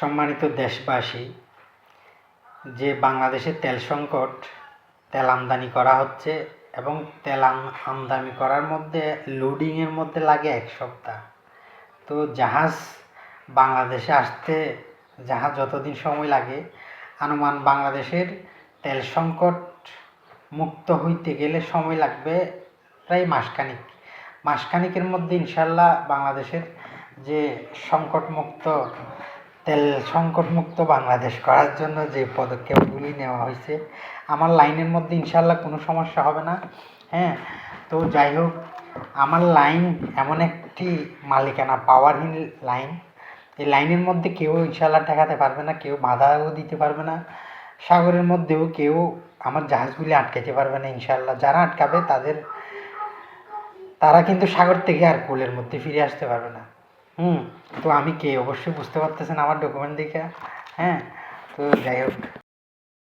সম্মানিত দেশবাসী, যে বাংলাদেশে তেল সংকট, তেল আমদানি করা হচ্ছে এবং তেল আমদানি করার মধ্যে লোডিংয়ের মধ্যে লাগে 1 সপ্তাহ। তো জাহাজ বাংলাদেশে আসতে যতদিন সময় লাগে, আনুমান বাংলাদেশের তেল সংকট মুক্ত হইতে গেলে সময় লাগবে প্রায় মাসখানিকের মধ্যে ইনশাল্লাহ বাংলাদেশের যে তেল সংকটমুক্ত বাংলাদেশ করার জন্য যে পদক্ষেপগুলি নেওয়া হয়েছে, আমার লাইনের মধ্যে ইনশাল্লাহ কোনো সমস্যা হবে না। হ্যাঁ, তো যাই হোক, আমার লাইন এমন একটি মালিকানা পাওয়ারহীন লাইন, এই লাইনের মধ্যে কেউ ইনশাল্লাহ ঠেকাতে পারবে না, কেউ বাধাও দিতে পারবে না। সাগরের মধ্যেও কেউ আমার জাহাজগুলি আটকাতে পারবে না ইনশাল্লাহ। যারা আটকাবে তারা কিন্তু সাগর থেকে আর কোলের মধ্যে ফিরে আসতে পারবে না। তো আমি কে অবশ্যই বুঝতে পারতেছেন আমার ডকুমেন্ট দেখে। হ্যাঁ, তো যাই হোক।